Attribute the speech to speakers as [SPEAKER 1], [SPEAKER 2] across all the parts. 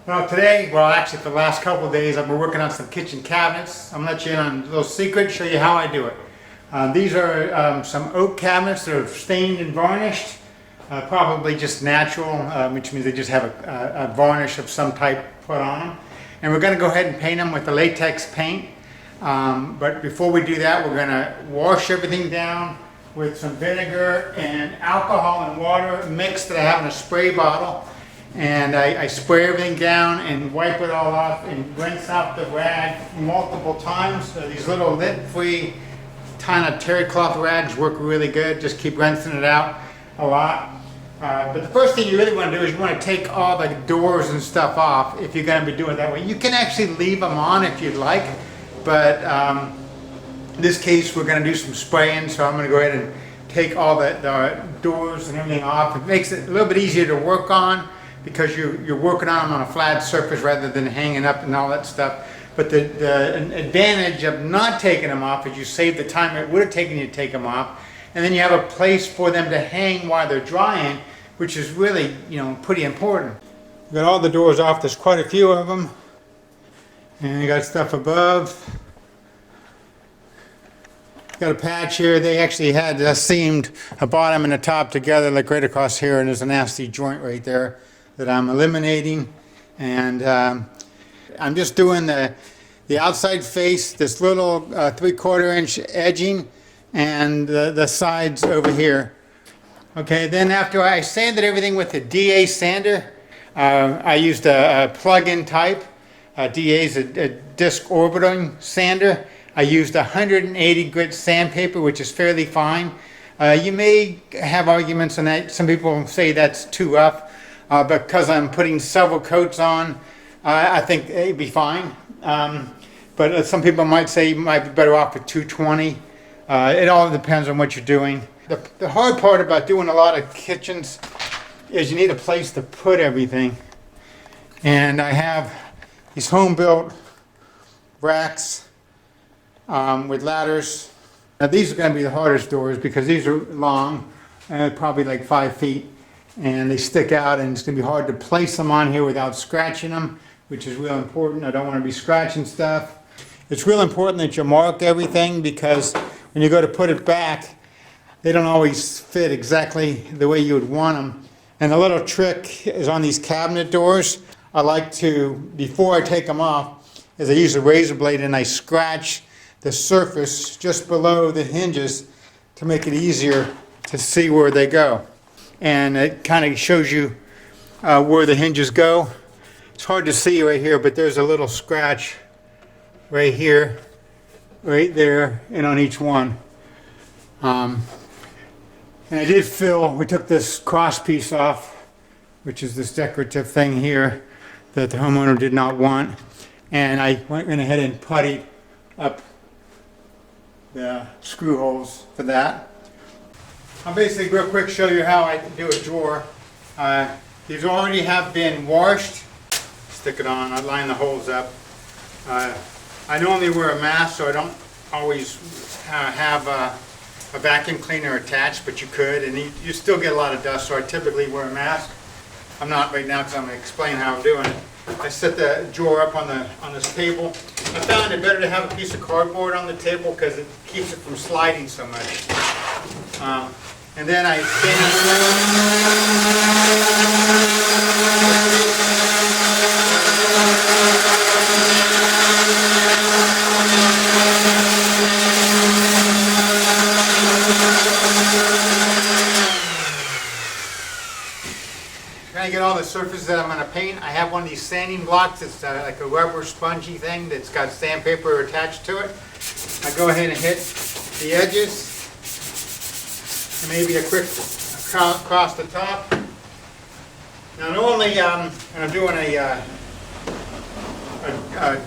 [SPEAKER 1] Well, today, well actually for the last couple of days, I've been working on some kitchen cabinets. I'm going to let you in on a little secret, show you how I do it. These are some oak cabinets that are stained and varnished, probably just natural, which means they just have a varnish of some type put on them. And we're going to go ahead and paint them with the latex paint. But before we do that, we're going to wash everything down with some vinegar and alcohol and water mixed that I have in a spray bottle. And I spray everything down and wipe it all off and rinse out the rag multiple times. So these little lint-free kind of terry cloth rags work really good. Just keep rinsing it out a lot. But the first thing you really want to do is you want to take all the doors and stuff off if you're going to be doing it that way. You can actually leave them on if you'd like, but in this case we're going to do some spraying, so I'm going to go ahead and take all the doors and everything off. It makes it a little bit easier to work on, because you're working on them on a flat surface rather than hanging up and all that stuff. But the advantage of not taking them off is you save the time it would have taken you to take them off, and then you have a place for them to hang while they're drying, which is really, pretty important. Got all the doors off. There's quite a few of them, and you got stuff above. Got a patch here. They actually had seamed a bottom and a top together, like right across here, and there's a nasty joint right there that I'm eliminating. And I'm just doing the outside face, this little 3/4 inch edging, and the sides over here. Okay, then after I sanded everything with the DA sander, I used a plug-in type. DA is a disc orbiting sander. I used 180 grit sandpaper, which is fairly fine. You may have arguments on that. Some people say that's too rough. Because I'm putting several coats on, I think it'd be fine. But some people might say you might be better off with 220. It all depends on what you're doing. The hard part about doing a lot of kitchens is you need a place to put everything. And I have these home-built racks with ladders. Now these are going to be the hardest doors because these are long, probably like 5 feet. And they stick out, and it's going to be hard to place them on here without scratching them, which is real important. I don't want to be scratching stuff. It's real important that you mark everything, because when you go to put it back, they don't always fit exactly the way you would want them. And the little trick is on these cabinet doors. I like to, before I take them off, is I use a razor blade and I scratch the surface just below the hinges to make it easier to see where they go. And it kind of shows you where the hinges go. It's hard to see right here, but there's a little scratch right here, right there, and on each one. And I did fill, we took this cross piece off, which is this decorative thing here that the homeowner did not want. And I went ahead and puttied up the screw holes for that. I'll basically real quick show you how I do a drawer. These already have been washed. Stick it on, I line the holes up. I normally wear a mask, so I don't always have a vacuum cleaner attached, but you could, and you still get a lot of dust, so I typically wear a mask. I'm not right now because I'm going to explain how I'm doing it. I set the drawer up on this table. I found it better to have a piece of cardboard on the table because it keeps it from sliding so much. And then I trying to get all the surfaces that I'm going to paint. I have one of these sanding blocks. It's like a rubber spongy thing that's got sandpaper attached to it. I go ahead and hit the edges. And maybe a quick across the top. Now normally when I'm doing a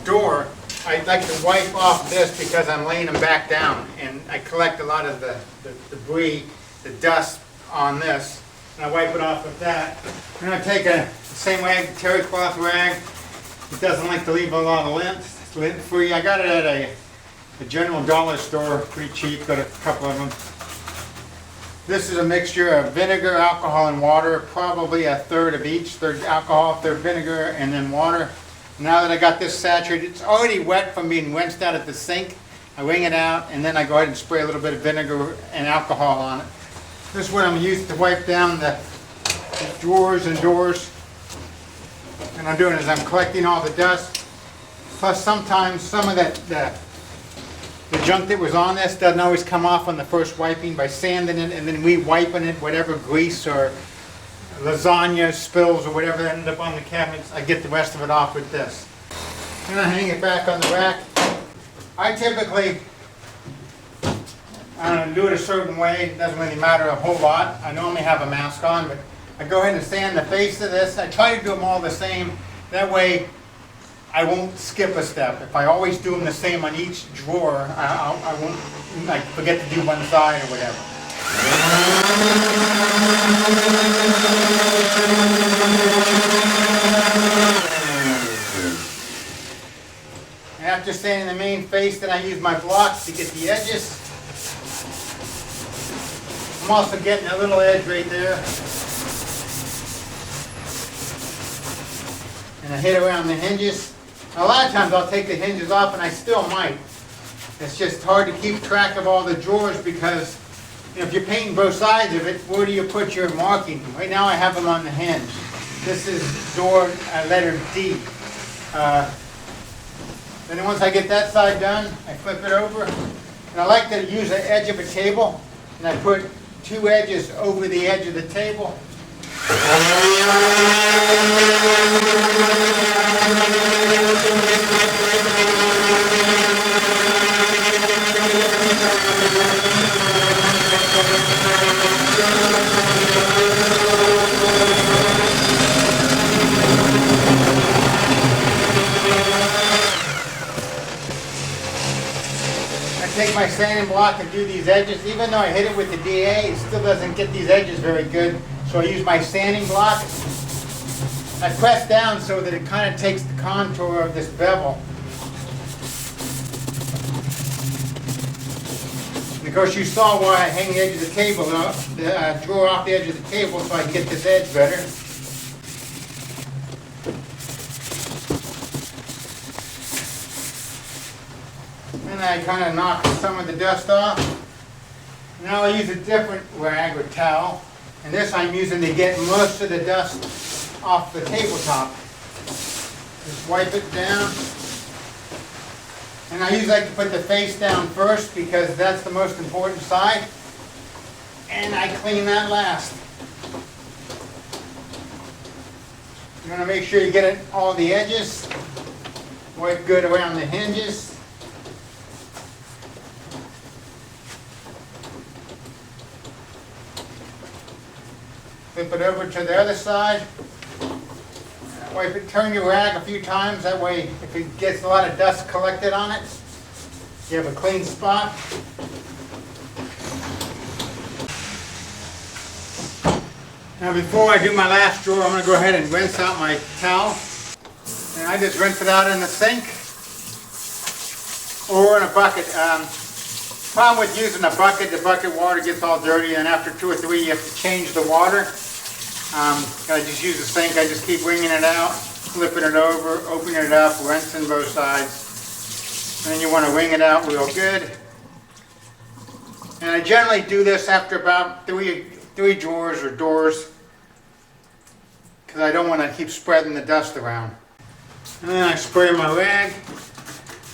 [SPEAKER 1] door, I like to wipe off this because I'm laying them back down, and I collect a lot of the debris, the dust on this, and I wipe it off with that. I'm going to take the same way, terry cloth rag. It doesn't like to leave a lot of lint. It's lint free. I got it at a general dollar store, pretty cheap, got a couple of them. This is a mixture of vinegar, alcohol, and water, probably a third of each, third alcohol, third vinegar, and then water. Now that I got this saturated, it's already wet from being rinsed out at the sink. I wring it out, and then I go ahead and spray a little bit of vinegar and alcohol on it. This is what I'm using to wipe down the drawers and doors. And I'm doing is I'm collecting all the dust. Plus sometimes some of the junk that was on this doesn't always come off on the first wiping by sanding it and then re-wiping it, whatever grease or lasagna spills or whatever that ended up on the cabinets, I get the rest of it off with this. Then I hang it back on the rack. I typically do it a certain way. It doesn't really matter a whole lot. I normally have a mask on, but I go ahead and sand the face of this. I try to do them all the same. That way I won't skip a step. If I always do them the same on each drawer, I won't like forget to do one side or whatever. After sanding the main face, then I use my blocks to get the edges. I'm also getting a little edge right there. And I hit around the hinges. A lot of times I'll take the hinges off, and I still might. It's just hard to keep track of all the drawers because if you're painting both sides of it, where do you put your marking? Right now I have them on the hinge. This is door letter D. Then once I get that side done, I flip it over. And I like to use the edge of a table, and I put two edges over the edge of the table. I take my sanding block and do these edges. Even though I hit it with the DA, it still doesn't get these edges very good. So I use my sanding block. I press down so that it kind of takes the contour of this bevel. And of course you saw why I hang the edge of the table, the drawer off the edge of the table so I can get this edge better. And I kind of knock some of the dust off. Now I use a different rag or towel. And this I'm using to get most of the dust off the tabletop. Just wipe it down. And I usually like to put the face down first because that's the most important side. And I clean that last. You want to make sure you get it all the edges. Wipe good around the hinges. Flip it over to the other side. Wipe it, turn your rag a few times. That way, if it gets a lot of dust collected on it, you have a clean spot. Now before I do my last drawer, I'm going to go ahead and rinse out my towel. And I just rinse it out in the sink or in a bucket. Problem with using a bucket, the bucket water gets all dirty, and after 2 or 3 you have to change the water. I just use the sink. I just keep wringing it out, flipping it over, opening it up, rinsing both sides. And then you want to wring it out real good. And I generally do this after about three drawers or doors because I don't want to keep spreading the dust around. And then I spray my rag,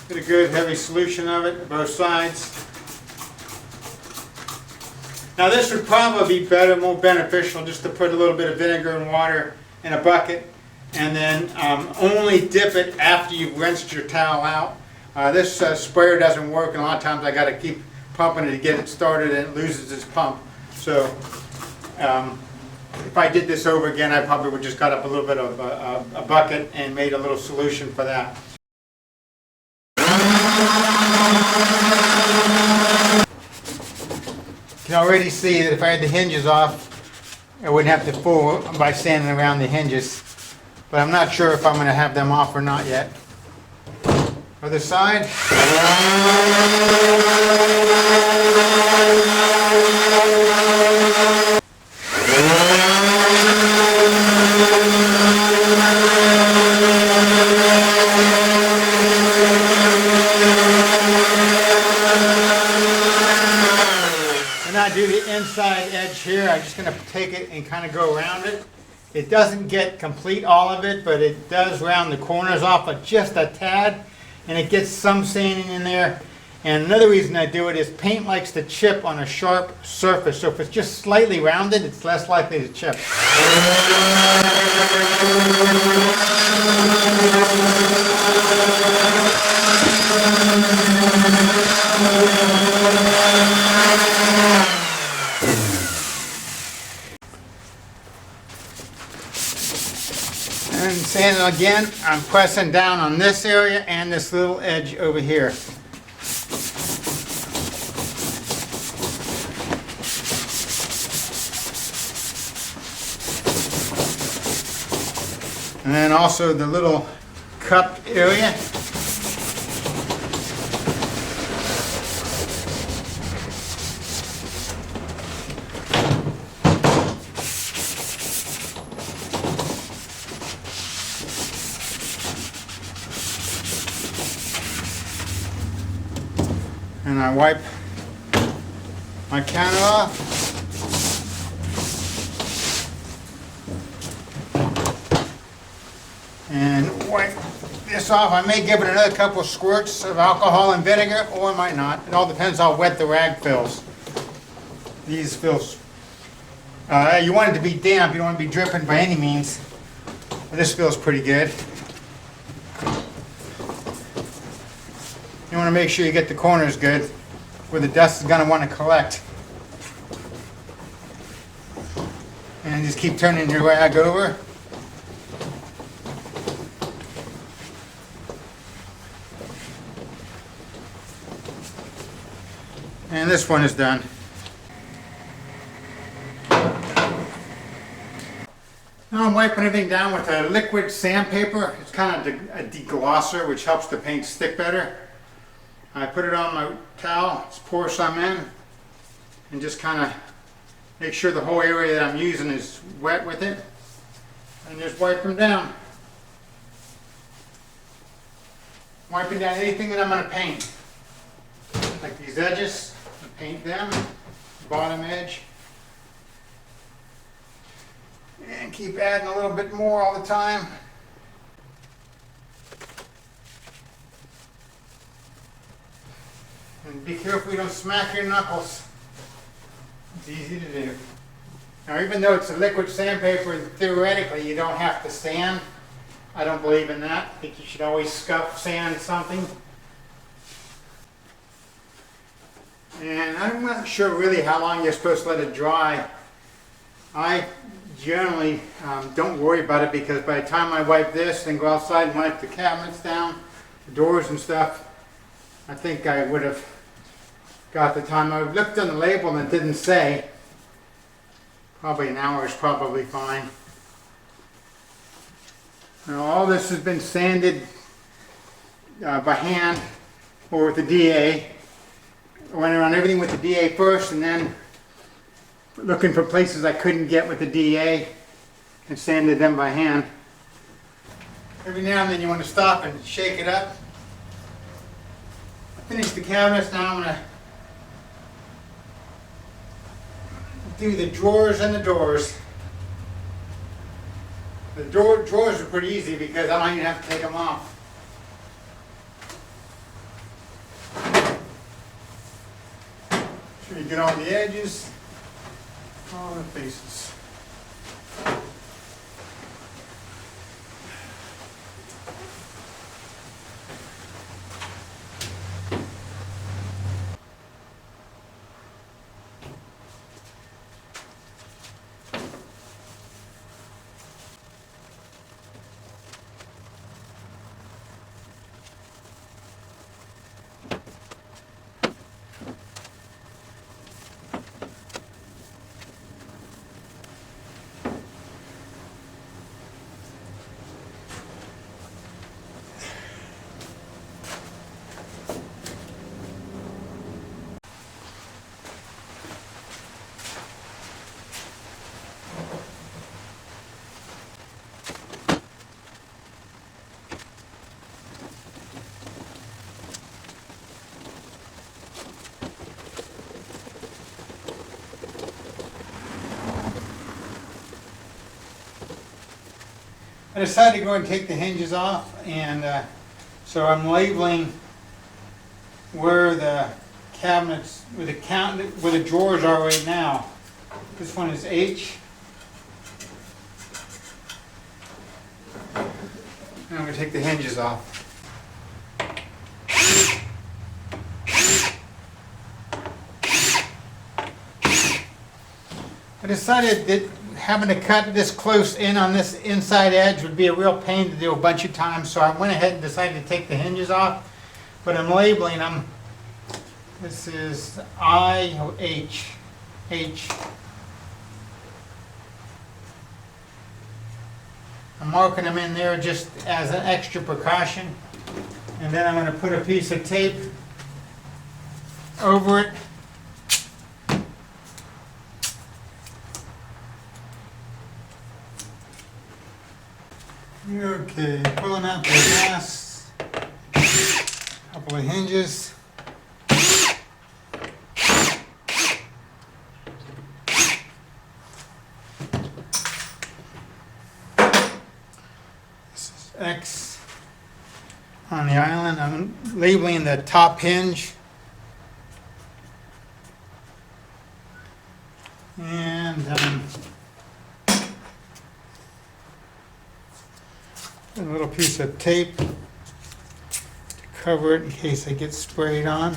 [SPEAKER 1] get a good heavy solution of it, both sides. Now this would probably be better, more beneficial, just to put a little bit of vinegar and water in a bucket and then only dip it after you've rinsed your towel out. This sprayer doesn't work, and a lot of times I got to keep pumping it to get it started and it loses its pump. So if I did this over again, I probably would just cut up a little bit of a bucket and made a little solution for that. You can already see that if I had the hinges off, I wouldn't have to fool by sanding around the hinges. But I'm not sure if I'm going to have them off or not yet. Other side. I'm just going to take it and kind of go around it. It doesn't get complete all of it, but it does round the corners off but just a tad, and it gets some sanding in there. And another reason I do it is paint likes to chip on a sharp surface, so if it's just slightly rounded, it's less likely to chip. And sanding again, I'm pressing down on this area and this little edge over here. And then also the little cup area. And I wipe my counter off. And wipe this off. I may give it another couple of squirts of alcohol and vinegar, or I might not. It all depends how wet the rag feels. These feels, you want it to be damp, you don't want to be dripping by any means. But this feels pretty good. You want to make sure you get the corners good, where the dust is going to want to collect. And just keep turning your rag over. And this one is done. Now I'm wiping everything down with a liquid sandpaper. It's kind of a deglosser, which helps the paint stick better. I put it on my towel, just pour some in, and just kind of make sure the whole area that I'm using is wet with it, and just wipe them down. Wiping down anything that I'm going to paint. Like these edges, I paint them, bottom edge. And keep adding a little bit more all the time. And be careful you don't smack your knuckles. It's easy to do. Now, even though it's a liquid sandpaper, theoretically you don't have to sand. I don't believe in that. I think you should always scuff sand something. And I'm not sure really how long you're supposed to let it dry. I generally don't worry about it, because by the time I wipe this and go outside and wipe the cabinets down, the doors and stuff, I think I would have got the time. I looked on the label and it didn't say. Probably an hour is probably fine. Now all this has been sanded by hand or with the DA. I went around everything with the DA first, and then looking for places I couldn't get with the DA and sanded them by hand. Every now and then you want to stop and shake it up. I finished the cabinets. Now I'm going to do the drawers and the doors. The drawers are pretty easy because I don't even have to take them off. Sure you get on the edges, all the faces. I decided to go and take the hinges off, and so I'm labeling where the cabinets, where the drawers are right now. This one is H. And I'm going to take the hinges off. I decided that having to cut this close in on this inside edge would be a real pain to do a bunch of times, so I went ahead and decided to take the hinges off. But I'm labeling them. This is I, H, H. I'm marking them in there just as an extra precaution. And then I'm going to put a piece of tape over it. Okay, pulling out the last couple of hinges. This is X on the island. I'm labeling the top hinge. And a little piece of tape to cover it in case it gets sprayed on.